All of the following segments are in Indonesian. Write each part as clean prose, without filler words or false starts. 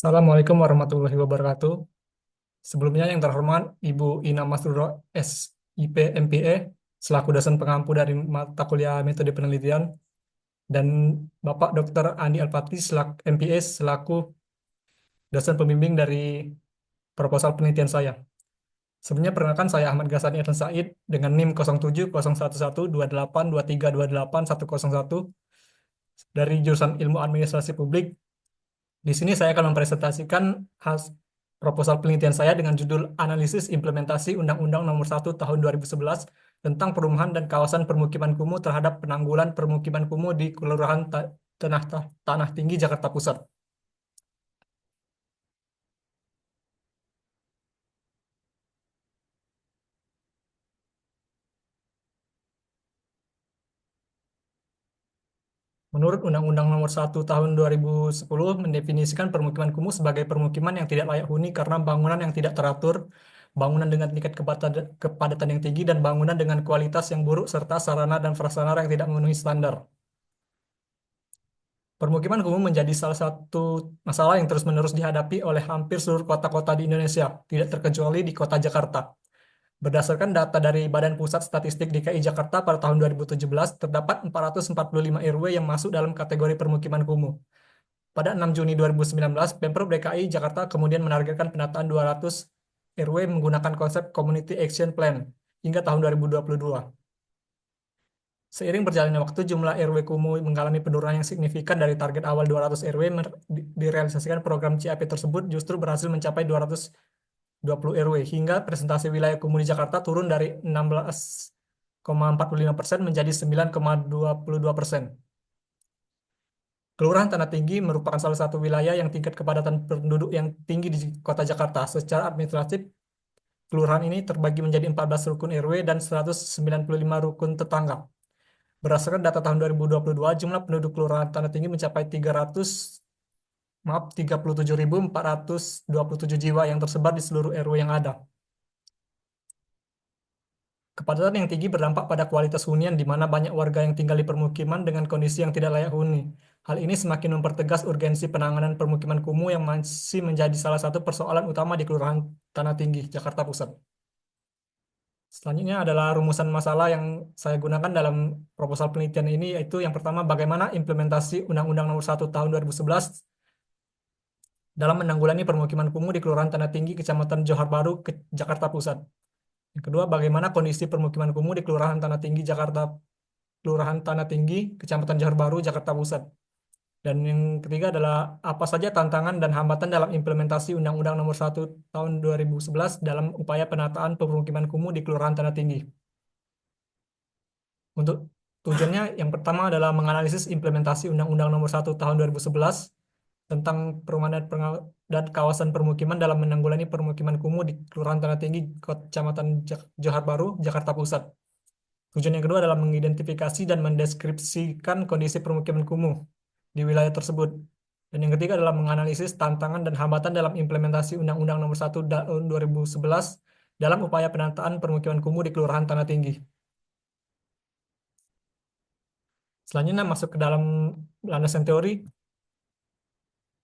Assalamualaikum warahmatullahi wabarakatuh. Sebelumnya yang terhormat Ibu Ina Masruro SIP MPA selaku dosen pengampu dari mata kuliah metode penelitian dan Bapak Dr. Andi Alpatri selaku MPA selaku dosen pembimbing dari proposal penelitian saya. Sebelumnya perkenalkan saya Ahmad Ghasani Adnan Said dengan NIM 0701112823281101 dari jurusan Ilmu Administrasi Publik. Di sini saya akan mempresentasikan proposal penelitian saya dengan judul Analisis Implementasi Undang-Undang Nomor 1 Tahun 2011 tentang Perumahan dan Kawasan Permukiman Kumuh terhadap penanggulan permukiman kumuh di Kelurahan Tanah Tinggi, Jakarta Pusat. Menurut Undang-Undang Nomor 1 Tahun 2010 mendefinisikan permukiman kumuh sebagai permukiman yang tidak layak huni karena bangunan yang tidak teratur, bangunan dengan tingkat kepadatan yang tinggi, dan bangunan dengan kualitas yang buruk serta sarana dan prasarana yang tidak memenuhi standar. Permukiman kumuh menjadi salah satu masalah yang terus-menerus dihadapi oleh hampir seluruh kota-kota di Indonesia, tidak terkecuali di kota Jakarta. Berdasarkan data dari Badan Pusat Statistik DKI Jakarta pada tahun 2017, terdapat 445 RW yang masuk dalam kategori permukiman kumuh. Pada 6 Juni 2019, Pemprov DKI Jakarta kemudian menargetkan penataan 200 RW menggunakan konsep Community Action Plan hingga tahun 2022. Seiring berjalannya waktu, jumlah RW kumuh mengalami penurunan yang signifikan dari target awal 200 RW. Direalisasikan program CAP tersebut justru berhasil mencapai 220 RW, hingga presentasi wilayah kumuh di Jakarta turun dari 16,45% menjadi 9,22%. Kelurahan Tanah Tinggi merupakan salah satu wilayah yang tingkat kepadatan penduduk yang tinggi di kota Jakarta. Secara administratif, kelurahan ini terbagi menjadi 14 rukun RW dan 195 rukun tetangga. Berdasarkan data tahun 2022, jumlah penduduk Kelurahan Tanah Tinggi mencapai 37.427 jiwa yang tersebar di seluruh RW yang ada. Kepadatan yang tinggi berdampak pada kualitas hunian, di mana banyak warga yang tinggal di permukiman dengan kondisi yang tidak layak huni. Hal ini semakin mempertegas urgensi penanganan permukiman kumuh yang masih menjadi salah satu persoalan utama di Kelurahan Tanah Tinggi, Jakarta Pusat. Selanjutnya adalah rumusan masalah yang saya gunakan dalam proposal penelitian ini, yaitu yang pertama, bagaimana implementasi Undang-Undang Nomor 1 Tahun 2011 dalam menanggulangi permukiman kumuh di Kelurahan Tanah Tinggi, Kecamatan Johar Baru, Jakarta Pusat. Yang kedua, bagaimana kondisi permukiman kumuh di Kelurahan Tanah Tinggi, Kecamatan Johar Baru, Jakarta Pusat. Dan yang ketiga adalah apa saja tantangan dan hambatan dalam implementasi Undang-Undang Nomor 1 Tahun 2011 dalam upaya penataan permukiman kumuh di Kelurahan Tanah Tinggi. Untuk tujuannya, yang pertama adalah menganalisis implementasi Undang-Undang Nomor 1 Tahun 2011 tentang perumahan dan kawasan permukiman dalam menanggulangi permukiman kumuh di Kelurahan Tanah Tinggi, Kecamatan Johar Baru, Jakarta Pusat. Tujuan yang kedua adalah mengidentifikasi dan mendeskripsikan kondisi permukiman kumuh di wilayah tersebut. Dan yang ketiga adalah menganalisis tantangan dan hambatan dalam implementasi Undang-Undang Nomor 1 Tahun 2011 dalam upaya penataan permukiman kumuh di Kelurahan Tanah Tinggi. Selanjutnya masuk ke dalam landasan teori.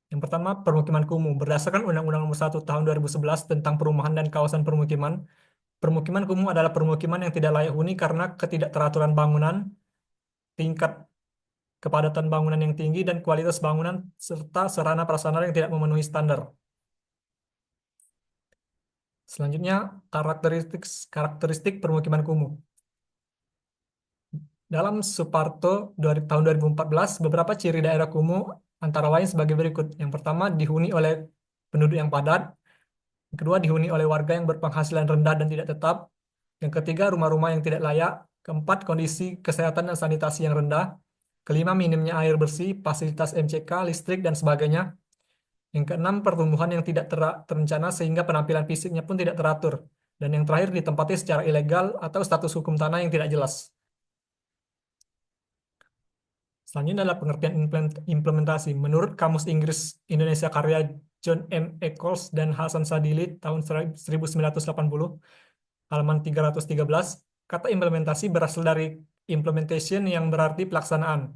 Yang pertama, permukiman kumuh. Berdasarkan Undang-Undang Nomor 1 Tahun 2011 tentang perumahan dan kawasan permukiman, permukiman kumuh adalah permukiman yang tidak layak huni karena ketidakteraturan bangunan, tingkat kepadatan bangunan yang tinggi, dan kualitas bangunan serta sarana prasarana yang tidak memenuhi standar. Selanjutnya, karakteristik permukiman kumuh. Dalam Suparto dari tahun 2014, beberapa ciri daerah kumuh antara lain sebagai berikut. Yang pertama, dihuni oleh penduduk yang padat. Yang kedua, dihuni oleh warga yang berpenghasilan rendah dan tidak tetap. Yang ketiga, rumah-rumah yang tidak layak. Keempat, kondisi kesehatan dan sanitasi yang rendah. Kelima, minimnya air bersih, fasilitas MCK, listrik, dan sebagainya. Yang keenam, pertumbuhan yang tidak terencana sehingga penampilan fisiknya pun tidak teratur. Dan yang terakhir, ditempati secara ilegal atau status hukum tanah yang tidak jelas. Selanjutnya adalah pengertian implementasi. Menurut Kamus Inggris Indonesia karya John M. Eccles dan Hasan Sadili tahun 1980, halaman 313, kata implementasi berasal dari implementation yang berarti pelaksanaan.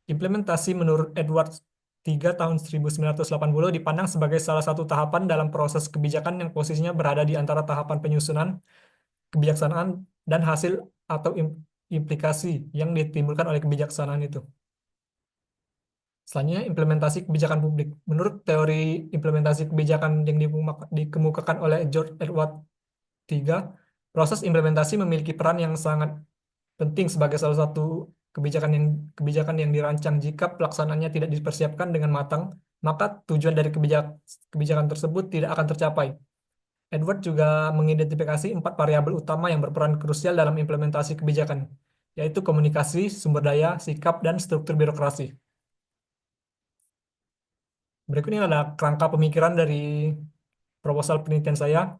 Implementasi menurut Edward T. 3 tahun 1980 dipandang sebagai salah satu tahapan dalam proses kebijakan yang posisinya berada di antara tahapan penyusunan kebijaksanaan dan hasil atau implikasi yang ditimbulkan oleh kebijaksanaan itu. Selanjutnya, implementasi kebijakan publik. Menurut teori implementasi kebijakan yang dikemukakan oleh George Edward III, proses implementasi memiliki peran yang sangat penting sebagai salah satu kebijakan yang dirancang. Jika pelaksanaannya tidak dipersiapkan dengan matang, maka tujuan dari kebijakan tersebut tidak akan tercapai. Edward juga mengidentifikasi 4 variabel utama yang berperan krusial dalam implementasi kebijakan, yaitu komunikasi, sumber daya, sikap, dan struktur birokrasi. Berikut ini adalah kerangka pemikiran dari proposal penelitian saya.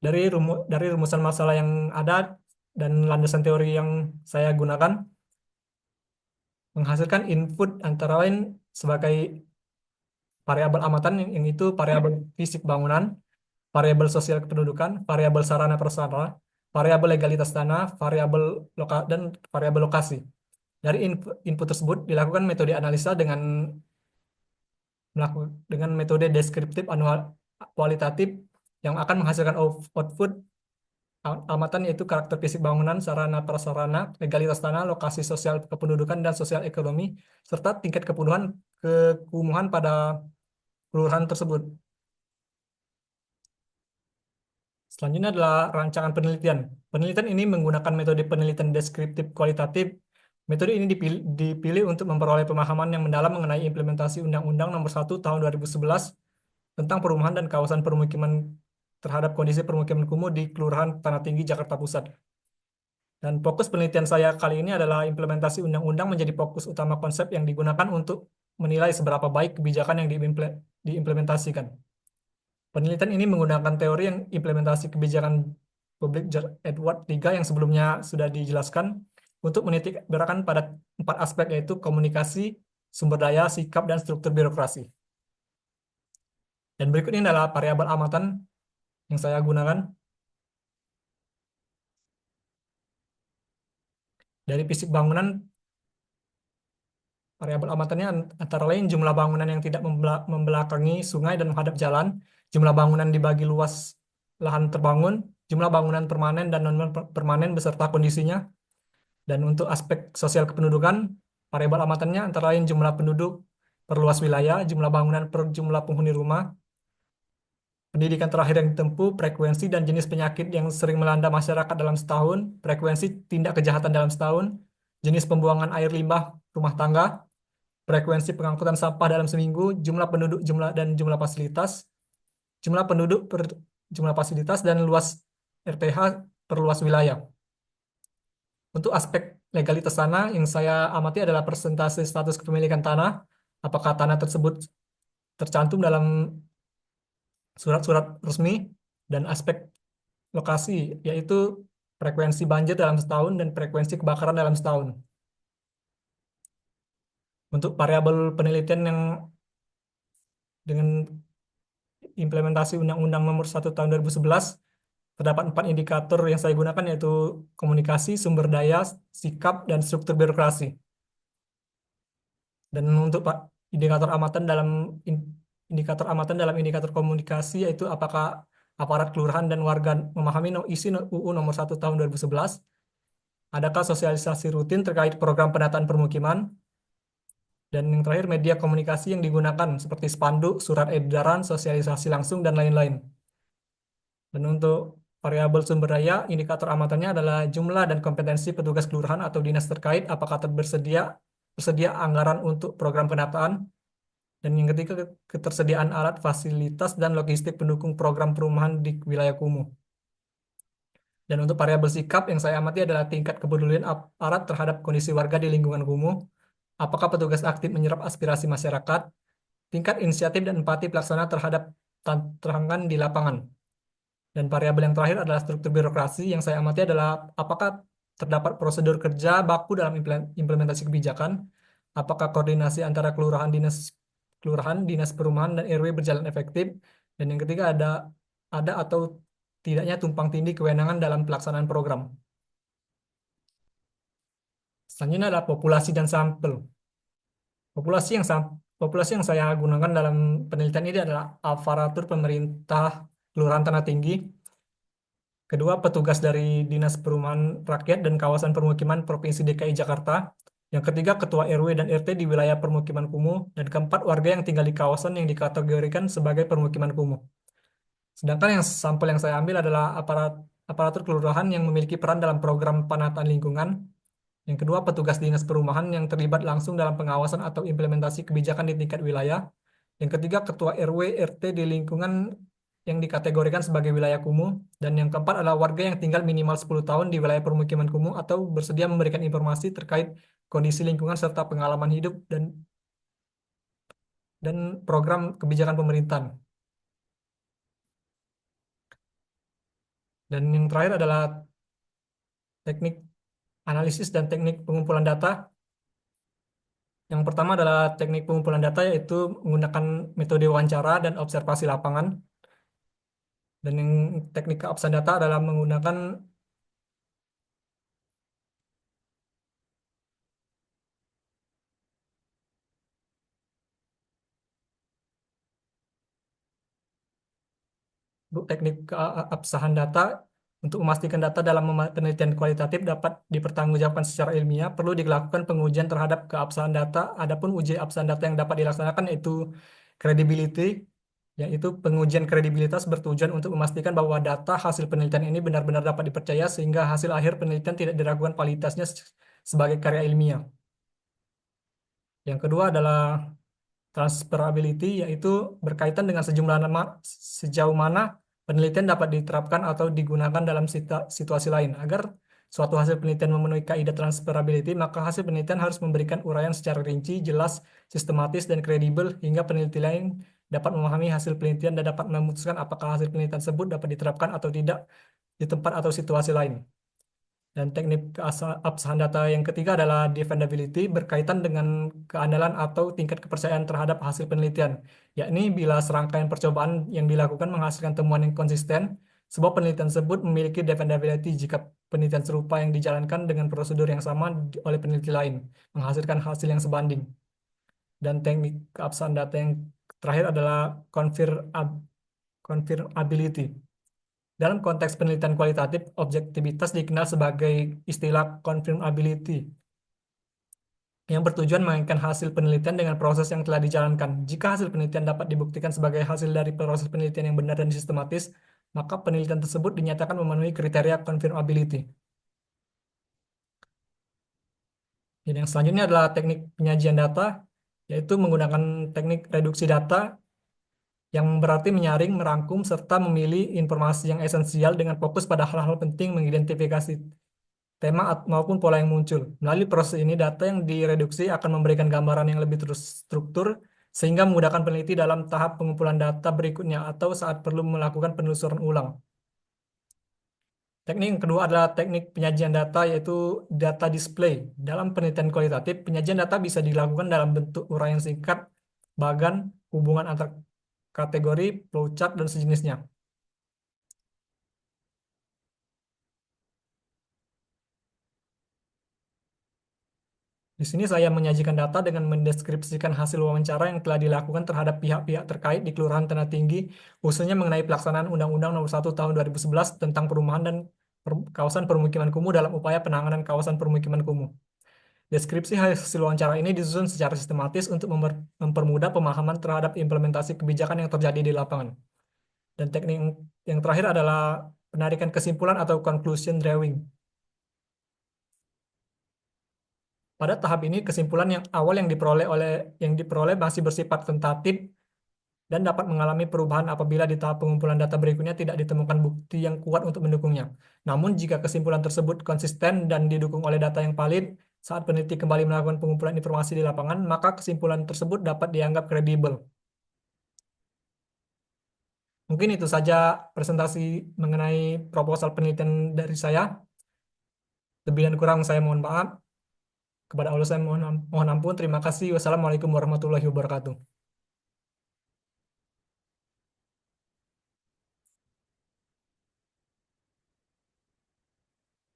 Dari rumusan masalah yang ada dan landasan teori yang saya gunakan, menghasilkan input antara lain sebagai variabel amatan yang itu variabel fisik bangunan, variabel sosial kependudukan, variabel sarana prasarana, variabel legalitas tanah, dan variabel lokasi. Dari input tersebut dilakukan metode analisa dengan metode deskriptif anual kualitatif yang akan menghasilkan output amatan, yaitu karakter fisik bangunan, sarana prasarana, legalitas tanah, lokasi sosial kependudukan dan sosial ekonomi, serta tingkat kekumuhan pada kelurahan tersebut. Selanjutnya adalah rancangan penelitian. Penelitian ini menggunakan metode penelitian deskriptif kualitatif. Metode ini dipilih untuk memperoleh pemahaman yang mendalam mengenai implementasi Undang-Undang Nomor 1 Tahun 2011 tentang perumahan dan kawasan permukiman terhadap kondisi permukiman kumuh di Kelurahan Tanah Tinggi, Jakarta Pusat. Dan fokus penelitian saya kali ini adalah implementasi undang-undang menjadi fokus utama konsep yang digunakan untuk menilai seberapa baik kebijakan yang diimplementasikan. Penelitian ini menggunakan teori yang implementasi kebijakan publik George Edward III yang sebelumnya sudah dijelaskan untuk menitik beratkan pada 4 aspek, yaitu komunikasi, sumber daya, sikap, dan struktur birokrasi. Dan berikut ini adalah variabel amatan yang saya gunakan. Dari fisik bangunan, variabel amatannya antara lain jumlah bangunan yang tidak membelakangi sungai dan menghadap jalan, jumlah bangunan dibagi luas lahan terbangun, jumlah bangunan permanen dan non-permanen beserta kondisinya. Dan untuk aspek sosial kependudukan, variabel amatannya antara lain jumlah penduduk per luas wilayah, jumlah bangunan per jumlah penghuni rumah, pendidikan terakhir yang ditempuh, frekuensi dan jenis penyakit yang sering melanda masyarakat dalam setahun, frekuensi tindak kejahatan dalam setahun, jenis pembuangan air limbah rumah tangga, frekuensi pengangkutan sampah dalam seminggu, jumlah penduduk jumlah fasilitas, jumlah penduduk per jumlah fasilitas, dan luas RPH per luas wilayah. Untuk aspek legalitas tanah yang saya amati adalah persentase status kepemilikan tanah, apakah tanah tersebut tercantum dalam surat-surat resmi, dan aspek lokasi, yaitu frekuensi banjir dalam setahun dan frekuensi kebakaran dalam setahun. Untuk variabel penelitian yang dengan implementasi Undang-Undang Nomor 1 Tahun 2011, terdapat 4 indikator yang saya gunakan, yaitu komunikasi, sumber daya, sikap, dan struktur birokrasi. Dan untuk indikator amatan dalam indikator komunikasi, yaitu apakah aparat kelurahan dan warga memahami isi UU Nomor 1 Tahun 2011, adakah sosialisasi rutin terkait program penataan permukiman, dan yang terakhir media komunikasi yang digunakan seperti spanduk, surat edaran, sosialisasi langsung, dan lain-lain. Dan untuk variabel sumber daya, indikator amatannya adalah jumlah dan kompetensi petugas kelurahan atau dinas terkait, apakah tersedia anggaran untuk program penataan, dan yang ketiga ketersediaan alat, fasilitas, dan logistik pendukung program perumahan di wilayah kumuh. Dan untuk variabel sikap yang saya amati adalah tingkat kepedulian aparat terhadap kondisi warga di lingkungan kumuh, apakah petugas aktif menyerap aspirasi masyarakat, tingkat inisiatif dan empati pelaksana terhadap tantangan di lapangan. Dan variabel yang terakhir adalah struktur birokrasi yang saya amati adalah apakah terdapat prosedur kerja baku dalam implementasi kebijakan, apakah koordinasi antara kelurahan, dinas perumahan, dan RW berjalan efektif, dan yang ketiga ada atau tidaknya tumpang tindih kewenangan dalam pelaksanaan program. Selanjutnya adalah populasi dan sampel. Populasi yang saya gunakan dalam penelitian ini adalah aparatur pemerintah Kelurahan Tanah Tinggi, kedua petugas dari Dinas Perumahan Rakyat dan Kawasan Permukiman Provinsi DKI Jakarta, yang ketiga ketua RW dan RT di wilayah permukiman kumuh, dan keempat warga yang tinggal di kawasan yang dikategorikan sebagai permukiman kumuh. Sedangkan yang sampel yang saya ambil adalah aparatur kelurahan yang memiliki peran dalam program penataan lingkungan. Yang kedua, petugas dinas perumahan yang terlibat langsung dalam pengawasan atau implementasi kebijakan di tingkat wilayah. Yang ketiga, ketua RW RT di lingkungan yang dikategorikan sebagai wilayah kumuh. Dan yang keempat adalah warga yang tinggal minimal 10 tahun di wilayah permukiman kumuh atau bersedia memberikan informasi terkait kondisi lingkungan serta pengalaman hidup dan program kebijakan pemerintahan. Dan yang terakhir adalah teknik analisis dan teknik pengumpulan data. Yang pertama adalah teknik pengumpulan data, yaitu menggunakan metode wawancara dan observasi lapangan. Dan yang teknik keabsahan data adalah menggunakan teknik keabsahan data untuk memastikan data dalam penelitian kualitatif dapat dipertanggungjawabkan secara ilmiah, perlu dilakukan pengujian terhadap keabsahan data. Adapun uji absahan data yang dapat dilaksanakan yaitu credibility, yaitu pengujian kredibilitas bertujuan untuk memastikan bahwa data hasil penelitian ini benar-benar dapat dipercaya sehingga hasil akhir penelitian tidak diragukan kualitasnya sebagai karya ilmiah. Yang kedua adalah transferability, yaitu berkaitan dengan sejauh mana penelitian dapat diterapkan atau digunakan dalam situasi lain. Agar suatu hasil penelitian memenuhi kaidah transferability, maka hasil penelitian harus memberikan uraian secara rinci, jelas, sistematis, dan kredibel hingga peneliti lain dapat memahami hasil penelitian dan dapat memutuskan apakah hasil penelitian tersebut dapat diterapkan atau tidak di tempat atau situasi lain. Dan teknik keabsahan data yang ketiga adalah defendability, berkaitan dengan keandalan atau tingkat kepercayaan terhadap hasil penelitian, yakni bila serangkaian percobaan yang dilakukan menghasilkan temuan yang konsisten, sebuah penelitian tersebut memiliki defendability jika penelitian serupa yang dijalankan dengan prosedur yang sama oleh peneliti lain, menghasilkan hasil yang sebanding. Dan teknik keabsahan data yang terakhir adalah confirmability. Dalam konteks penelitian kualitatif, objektivitas dikenal sebagai istilah confirmability, yang bertujuan mengaitkan hasil penelitian dengan proses yang telah dijalankan. Jika hasil penelitian dapat dibuktikan sebagai hasil dari proses penelitian yang benar dan sistematis, maka penelitian tersebut dinyatakan memenuhi kriteria confirmability. Dan yang selanjutnya adalah teknik penyajian data, yaitu menggunakan teknik reduksi data, yang berarti menyaring, merangkum, serta memilih informasi yang esensial dengan fokus pada hal-hal penting, mengidentifikasi tema maupun pola yang muncul. Melalui proses ini, data yang direduksi akan memberikan gambaran yang lebih terstruktur, sehingga memudahkan peneliti dalam tahap pengumpulan data berikutnya atau saat perlu melakukan penelusuran ulang. Teknik yang kedua adalah teknik penyajian data, yaitu data display. Dalam penelitian kualitatif, penyajian data bisa dilakukan dalam bentuk uraian singkat, bagan, hubungan antar kategori, flowchart, dan sejenisnya. Di sini saya menyajikan data dengan mendeskripsikan hasil wawancara yang telah dilakukan terhadap pihak-pihak terkait di Kelurahan Tanah Tinggi, khususnya mengenai pelaksanaan Undang-Undang Nomor 1 Tahun 2011 tentang perumahan dan kawasan permukiman kumuh dalam upaya penanganan kawasan permukiman kumuh. Deskripsi hasil wawancara ini disusun secara sistematis untuk mempermudah pemahaman terhadap implementasi kebijakan yang terjadi di lapangan. Dan teknik yang terakhir adalah penarikan kesimpulan atau conclusion drawing. Pada tahap ini, kesimpulan yang awal yang diperoleh masih bersifat tentatif dan dapat mengalami perubahan apabila di tahap pengumpulan data berikutnya tidak ditemukan bukti yang kuat untuk mendukungnya. Namun, jika kesimpulan tersebut konsisten dan didukung oleh data yang valid, saat peneliti kembali melakukan pengumpulan informasi di lapangan, maka kesimpulan tersebut dapat dianggap kredibel. Mungkin itu saja presentasi mengenai proposal penelitian dari saya. Lebih dan kurang saya mohon maaf. Kepada Allah saya mohon ampun. Terima kasih. Wassalamualaikum warahmatullahi wabarakatuh.